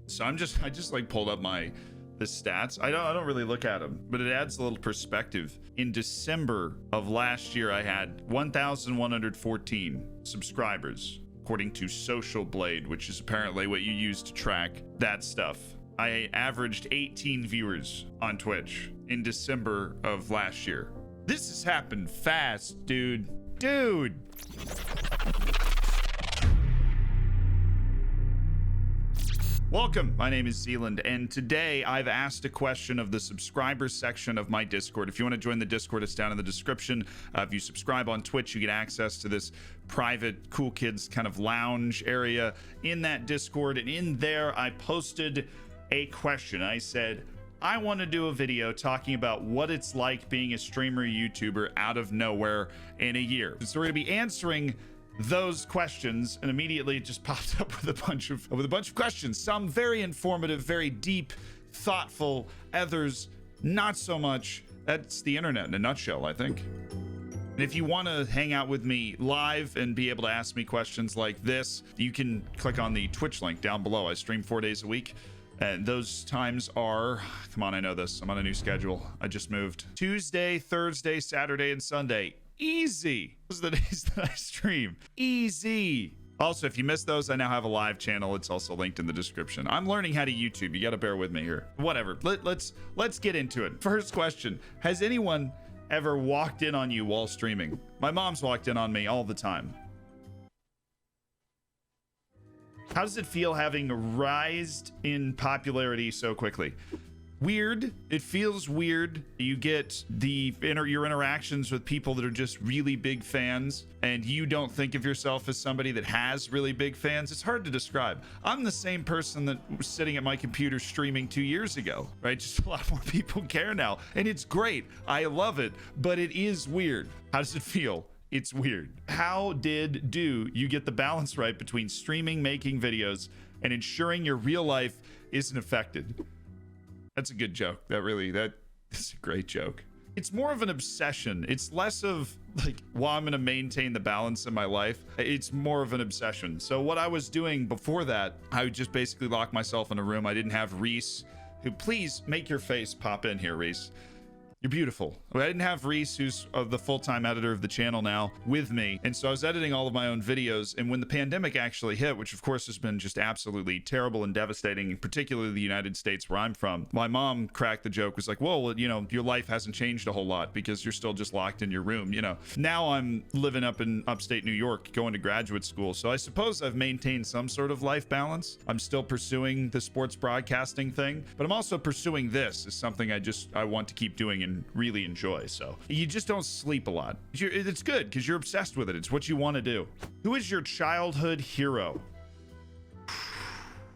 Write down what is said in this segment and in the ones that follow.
So I just like pulled up the stats. I don't really look at them, but it adds a little perspective. In December of last year, I had 1,114 subscribers, according to Social Blade, which is apparently what you use to track that stuff. I averaged 18 viewers on Twitch in December of last year. This has happened fast, dude. Welcome, my name is Zealand, and today I've asked a question of the subscribers section of my Discord. If you want to join the Discord, it's down in the description. If you subscribe on Twitch, you get access to this private cool kids kind of lounge area in that Discord, and in there I posted a question. I said, I want to do a video talking about what it's like being a streamer YouTuber out of nowhere in a year. So we're going to be answering those questions, and immediately it just popped up with a bunch of questions, some very informative, very deep, thoughtful, others not so much. That's the internet in a nutshell, I think. And if you want to hang out with me live and be able to ask me questions like this, you can click on the Twitch link down below. I stream 4 days a week, and those times are, come on, I know this, I'm on a new schedule, I just moved. Tuesday, Thursday, Saturday, and Sunday. Easy. Those are the days that I stream. Easy. Also, if you missed those, I now have a live channel. It's also linked in the description. I'm learning how to YouTube. You got to bear with me here. Whatever. Let's get into it. First question: has anyone ever walked in on you while streaming? My mom's walked in on me all the time. How does it feel having rised in popularity so quickly? Weird. It feels weird. You get your interactions with people that are just really big fans, and you don't think of yourself as somebody that has really big fans. It's hard to describe. I'm the same person that was sitting at my computer streaming 2 years ago, right? Just a lot more people care now, and it's great. I love it, but it is weird. How does it feel? It's weird. How do you get the balance right between streaming, making videos, and ensuring your real life isn't affected? That's a good joke. That's a great joke. It's more of an obsession. It's less of like, well, I'm going to maintain the balance in my life. It's more of an obsession. So what I was doing before that, I would just basically lock myself in a room. I didn't have Reece, who, please make your face pop in here, Reece. You're beautiful. I didn't have Reece, who's the full-time editor of the channel now, with me. And so I was editing all of my own videos. And when the pandemic actually hit, which of course has been just absolutely terrible and devastating, particularly the United States where I'm from, my mom cracked the joke, was like, well, you know, your life hasn't changed a whole lot because you're still just locked in your room. You know, now I'm living up in upstate New York, going to graduate school. So I suppose I've maintained some sort of life balance. I'm still pursuing the sports broadcasting thing, but I'm also pursuing this as something I want to keep doing and really enjoy. So you just don't sleep a lot. It's good because you're obsessed with it. It's what you want to do. Who is your childhood hero? I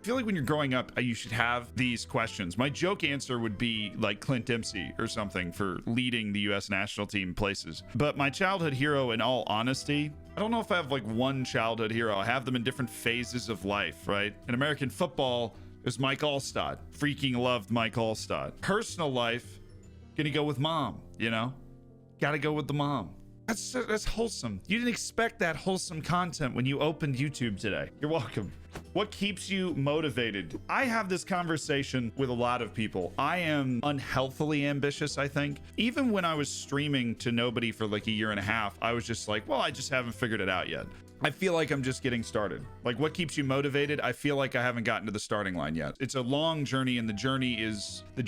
feel like when you're growing up, you should have these questions. My joke answer would be like Clint Dempsey or something for leading the US national team places. But my childhood hero, in all honesty, I don't know if I have like one childhood hero. I have them in different phases of life, right? In American football, it was Mike Allstott. Freaking loved Mike Allstott. Personal life, gonna go with mom, you know? Gotta go with the mom. That's wholesome. You didn't expect that wholesome content when you opened YouTube today. You're welcome. What keeps you motivated? I have this conversation with a lot of people. I am unhealthily ambitious, I think. Even when I was streaming to nobody for like a year and a half, I was just like, well, I just haven't figured it out yet. I feel like I'm just getting started. Like, what keeps you motivated? I feel like I haven't gotten to the starting line yet. It's a long journey, and the journey is the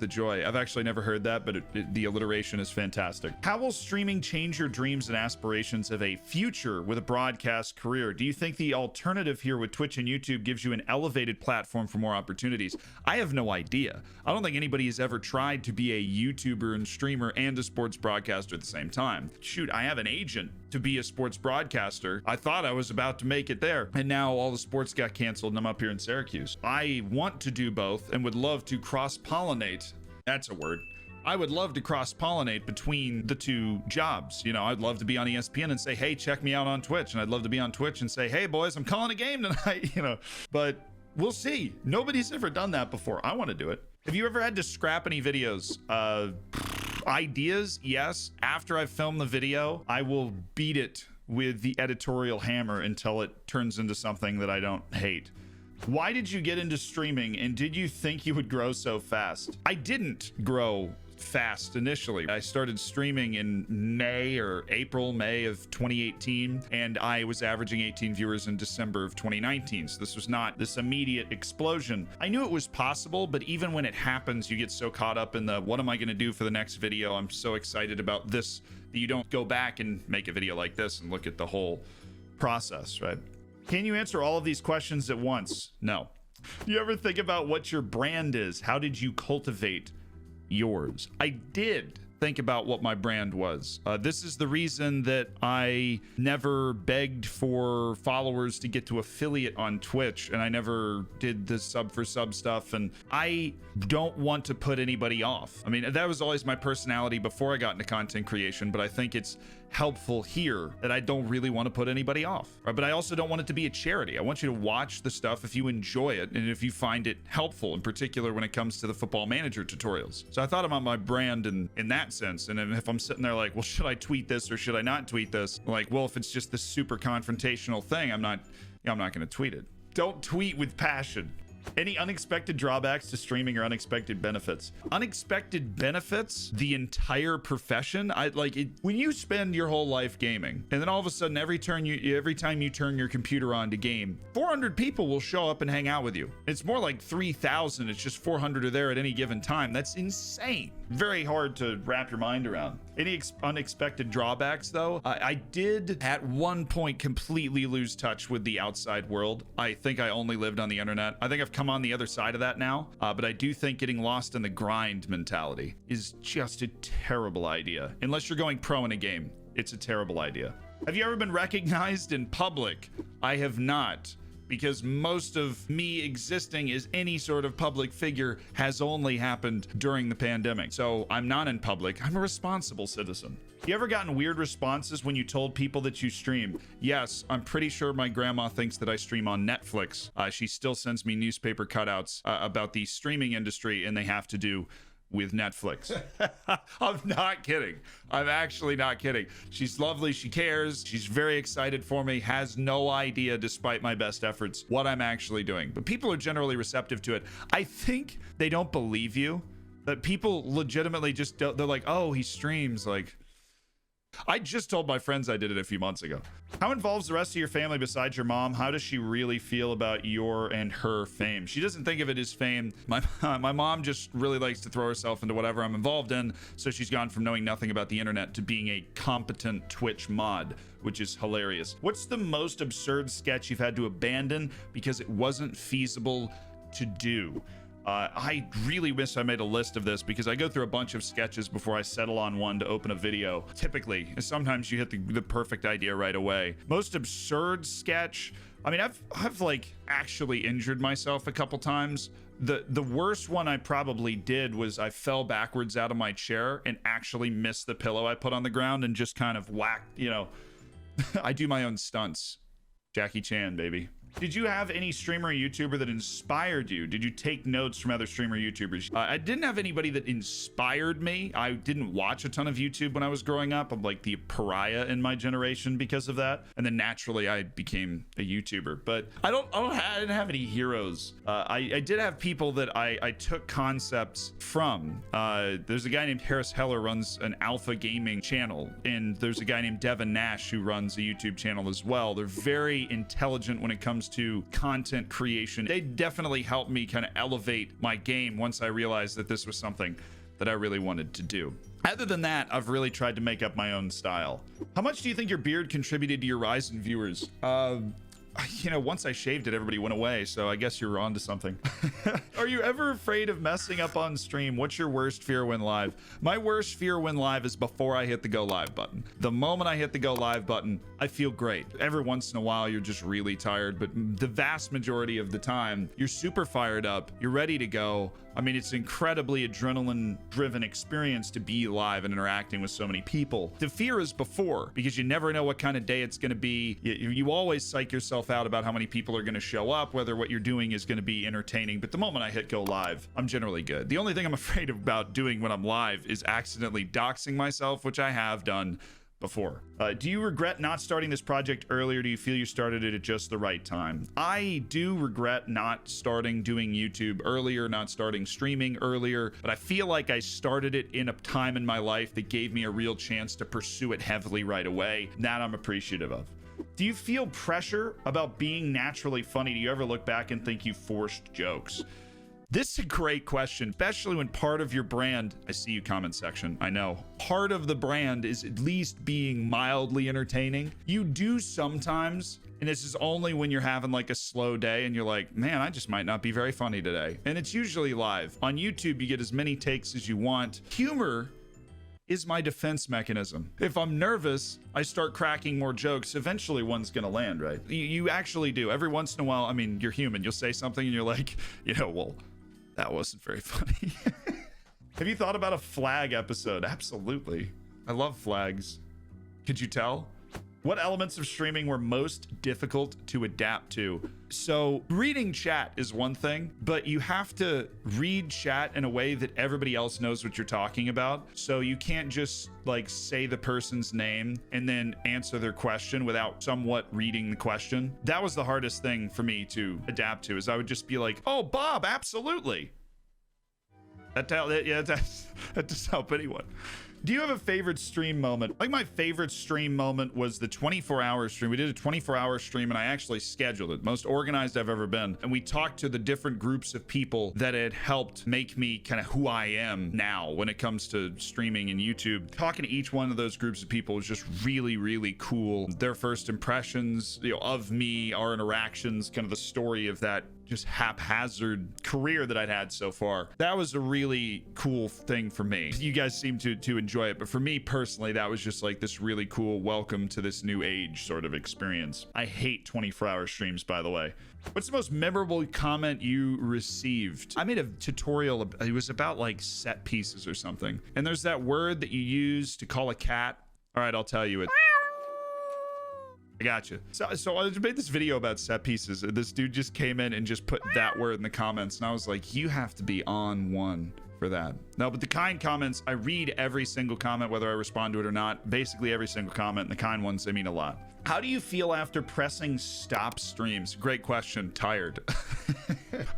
joy. I've actually never heard that, but the alliteration is fantastic. How will streaming change your dreams and aspirations of a future with a broadcast career? Do you think the alternative here with Twitch and YouTube gives you an elevated platform for more opportunities? I have no idea. I don't think anybody has ever tried to be a YouTuber and streamer and a sports broadcaster at the same time. Shoot, I have an agent to be a sports broadcaster. I thought I was about to make it there, and now all the sports got canceled and I'm up here in Syracuse. I want to do both and would love to cross-pollinate. That's a word. I would love to cross-pollinate between the two jobs. You know, I'd love to be on ESPN and say, hey, check me out on Twitch. And I'd love to be on Twitch and say, hey, boys, I'm calling a game tonight, you know. But we'll see. Nobody's ever done that before. I want to do it. Have you ever had to scrap any videos? Ideas? Yes. After I've filmed the video, I will beat it with the editorial hammer until it turns into something that I don't hate. Why did you get into streaming, and did you think you would grow so fast? I didn't grow fast initially. I started streaming in May of 2018, and I was averaging 18 viewers in December of 2019. So this was not this immediate explosion. I knew it was possible, but even when it happens, you get so caught up in the what am I going to do for the next video? I'm so excited about this that you don't go back and make a video like this and look at the whole process, right? Can you answer all of these questions at once? No. Do you ever think about what your brand is? How did you cultivate yours? I did think about what my brand was. This is the reason that I never begged for followers to get to affiliate on Twitch, and I never did the sub for sub stuff, and I don't want to put anybody off. I mean, that was always my personality before I got into content creation, but I think it's helpful here that I don't really want to put anybody off, right? But I also don't want it to be a charity. I want you to watch the stuff if you enjoy it and if you find it helpful, in particular when it comes to the Football Manager tutorials. So I thought about my brand in that sense. And if I'm sitting there like, well, should I tweet this or should I not tweet this? Like, well, if it's just this super confrontational thing, I'm not going to tweet it. Don't tweet with passion. Any unexpected drawbacks to streaming or unexpected benefits? Unexpected benefits, the entire profession. I like it when you spend your whole life gaming, and then all of a sudden every time you turn your computer on to game, 400 people will show up and hang out with you. It's more like 3,000. It's just 400 are there at any given time. That's insane. Very hard to wrap your mind around. Any unexpected drawbacks though? I did at one point completely lose touch with the outside world. I think I only lived on the internet. I think I've come on the other side of that now, but I do think getting lost in the grind mentality is just a terrible idea. Unless you're going pro in a game, it's a terrible idea. Have you ever been recognized in public? I have not, because most of me existing as any sort of public figure has only happened during the pandemic. So I'm not in public. I'm a responsible citizen. You ever gotten weird responses when you told people that you stream? Yes, I'm pretty sure my grandma thinks that I stream on Netflix. She still sends me newspaper cutouts about the streaming industry, and they have to do with Netflix. I'm not kidding. I'm actually not kidding. She's lovely. She cares. She's very excited for me. Has no idea, despite my best efforts, what I'm actually doing. But people are generally receptive to it. I think they don't believe you. That people legitimately just don't, they're like, oh, he streams. Like, I just told my friends I did it a few months ago. How involves the rest of your family besides your mom? How does she really feel about your and her fame? She doesn't think of it as fame. My mom just really likes to throw herself into whatever I'm involved in. So she's gone from knowing nothing about the internet to being a competent Twitch mod, which is hilarious. What's the most absurd sketch you've had to abandon because it wasn't feasible to do? I really wish I made a list of this because I go through a bunch of sketches before I settle on one to open a video. Typically, sometimes you hit the perfect idea right away. Most absurd sketch. I mean, I've like actually injured myself a couple times. The worst one I probably did was I fell backwards out of my chair and actually missed the pillow I put on the ground and just kind of whacked, you know. I do my own stunts. Jackie Chan, baby. Did you have any streamer or YouTuber that inspired you? Did you take notes from other streamer YouTubers? I didn't have anybody that inspired me. I didn't watch a ton of YouTube when I was growing up. I'm like the pariah in my generation because of that. And then naturally I became a YouTuber, but I didn't have any heroes. I did have people that I took concepts from. There's a guy named Harris Heller runs an alpha gaming channel, and there's a guy named Devin Nash who runs a YouTube channel as well. They're very intelligent when it comes to content creation. They definitely helped me kind of elevate my game once I realized that this was something that I really wanted to do. Other than that, I've really tried to make up my own style. How much do you think your beard contributed to your rise in viewers? You know, once I shaved it, everybody went away, so I guess you're onto something. Are you ever afraid of messing up on stream? What's your worst fear when live? My worst fear when live is before I hit the go live button. The moment I hit the go live button, I feel great. Every once in a while, you're just really tired, but the vast majority of the time, you're super fired up, you're ready to go. I mean, it's an incredibly adrenaline-driven experience to be live and interacting with so many people. The fear is before, because you never know what kind of day it's going to be. You always psych yourself out about how many people are going to show up, whether what you're doing is going to be entertaining. But the moment I hit go live, I'm generally good. The only thing I'm afraid about doing when I'm live is accidentally doxing myself, which I have done. before. Do you regret not starting this project earlier? Do you feel you started it at just the right time? I do regret not starting doing YouTube earlier, not starting streaming earlier, but I feel like I started it in a time in my life that gave me a real chance to pursue it heavily right away. That I'm appreciative of. Do you feel pressure about being naturally funny? Do you ever look back and think you forced jokes? This is a great question, especially when part of your brand, I see you comment section, I know, part of the brand is at least being mildly entertaining. You do sometimes, and this is only when you're having like a slow day and you're like, man, I just might not be very funny today. And it's usually live. On YouTube, you get as many takes as you want. Humor is my defense mechanism. If I'm nervous, I start cracking more jokes. Eventually one's gonna land, right? You actually do. Every once in a while, I mean, you're human. You'll say something and you're like, well, that wasn't very funny. Have you thought about a flag episode? Absolutely. I love flags. Could you tell? What elements of streaming were most difficult to adapt to? So reading chat is one thing, but you have to read chat in a way that everybody else knows what you're talking about. So you can't just like say the person's name and then answer their question without somewhat reading the question. That was the hardest thing for me to adapt to, is I would just be like, oh, Bob, absolutely. That does help anyone. Do you have a favorite stream moment? Like, my favorite stream moment was the 24-hour stream. We did a 24-hour stream and I actually scheduled it. Most organized I've ever been. And we talked to the different groups of people that had helped make me kind of who I am now when it comes to streaming and YouTube. Talking to each one of those groups of people was just really, really cool. Their first impressions, of me, our interactions, kind of the story of that just haphazard career that I'd had so far. That was a really cool thing for me. You guys seem to enjoy it, but for me personally, that was just like this really cool welcome to this new age sort of experience. I hate 24-hour streams, by the way. What's the most memorable comment you received? I made a tutorial, it was about like set pieces or something. And there's that word that you use to call a cat. All right, I'll tell you it. I got you. So I made this video about set pieces. This dude just came in and just put that word in the comments. And I was like, you have to be on one for that. No, but the kind comments, I read every single comment, whether I respond to it or not. Basically every single comment. And the kind ones, they mean a lot. How do you feel after pressing stop streams? Great question. Tired.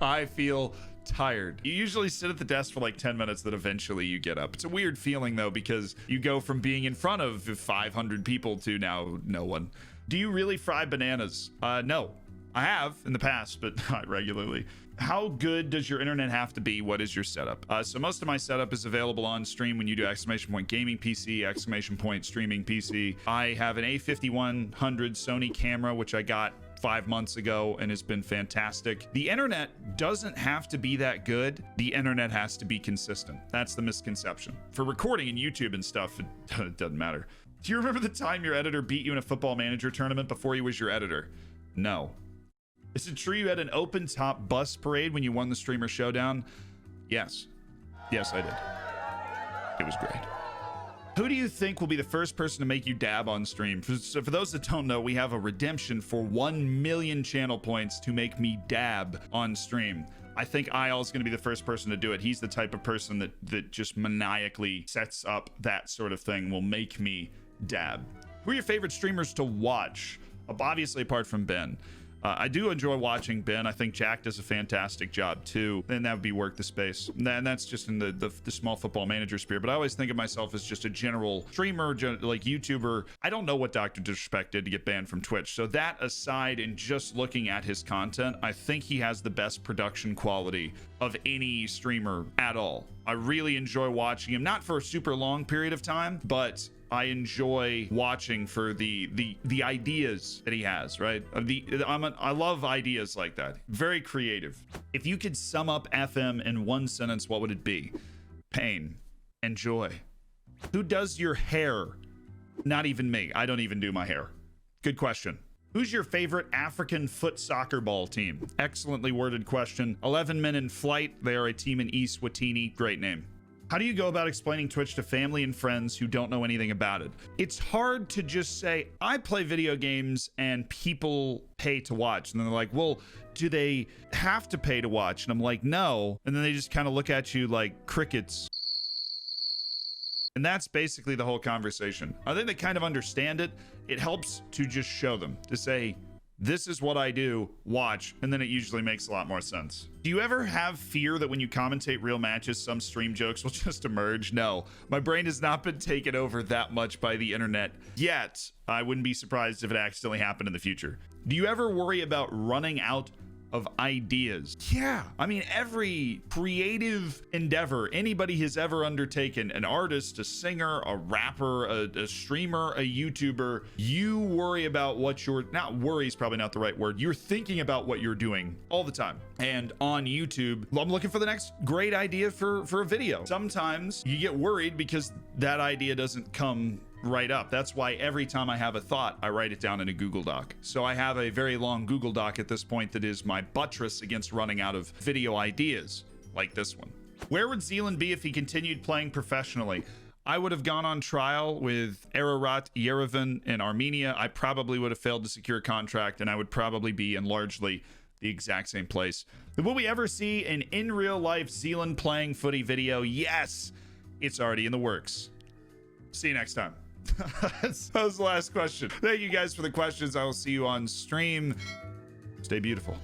I feel tired. You usually sit at the desk for like 10 minutes, then eventually you get up. It's a weird feeling though, because you go from being in front of 500 people to now no one. Do you really fry bananas? No, I have in the past, but not regularly. How good does your internet have to be? What is your setup? So most of my setup is available on stream when you do ! gaming PC, ! streaming PC. I have an A5100 Sony camera, which I got 5 months ago and has been fantastic. The internet doesn't have to be that good. The internet has to be consistent. That's the misconception. For recording and YouTube and stuff, it doesn't matter. Do you remember the time your editor beat you in a Football Manager tournament before he was your editor? No. Is it true you had an open top bus parade when you won the Streamer Showdown? Yes. Yes, I did. It was great. Who do you think will be the first person to make you dab on stream? For those that don't know, we have a redemption for 1 million channel points to make me dab on stream. I think IL is going to be the first person to do it. He's the type of person that just maniacally sets up that sort of thing, will make me dab. Who are your favorite streamers to watch? Obviously, apart from Ben. I do enjoy watching Ben. I think Jack does a fantastic job too. And that would be Work the Space. And that's just in the small Football Manager sphere. But I always think of myself as just a general streamer, like YouTuber. I don't know what Dr. Disrespect did to get banned from Twitch. So that aside, and just looking at his content, I think he has the best production quality of any streamer at all. I really enjoy watching him, not for a super long period of time, but I enjoy watching for the ideas that he has, right? I love ideas like that. Very creative. If you could sum up FM in one sentence, what would it be? Pain and joy. Who does your hair? Not even me. I don't even do my hair. Good question. Who's your favorite African foot soccer ball team? Excellently worded question. 11 Men in Flight. They are a team in Eswatini. Great name. How do you go about explaining Twitch to family and friends who don't know anything about it? It's hard to just say, I play video games and people pay to watch. And then they're like, well, do they have to pay to watch? And I'm like, no. And then they just kind of look at you like crickets. And that's basically the whole conversation. I think they kind of understand it. It helps to just show them, to say, this is what I do, watch, and then it usually makes a lot more sense. Do you ever have fear that when you commentate real matches, some stream jokes will just emerge? No, my brain has not been taken over that much by the internet yet. I wouldn't be surprised if it accidentally happened in the future. Do you ever worry about running out of ideas? Yeah, I mean, every creative endeavor anybody has ever undertaken, an artist, a singer, a rapper, a streamer, a YouTuber, you worry about what you're, not worry is probably not the right word, you're thinking about what you're doing all the time. And on YouTube, I'm looking for the next great idea for a video. Sometimes you get worried because that idea doesn't come right up. That's why every time I have a thought, I write it down in a Google Doc. So I have a very long Google Doc at this point that is my buttress against running out of video ideas like this one. Where would Zealand be if he continued playing professionally? I would have gone on trial with Ararat, Yerevan, and Armenia. I probably would have failed to secure a contract, and I would probably be in largely the exact same place. Will we ever see an in real life Zealand playing footy video? Yes, it's already in the works. See you next time. That was the last question. Thank you guys for the questions. I will see you on stream. Stay beautiful.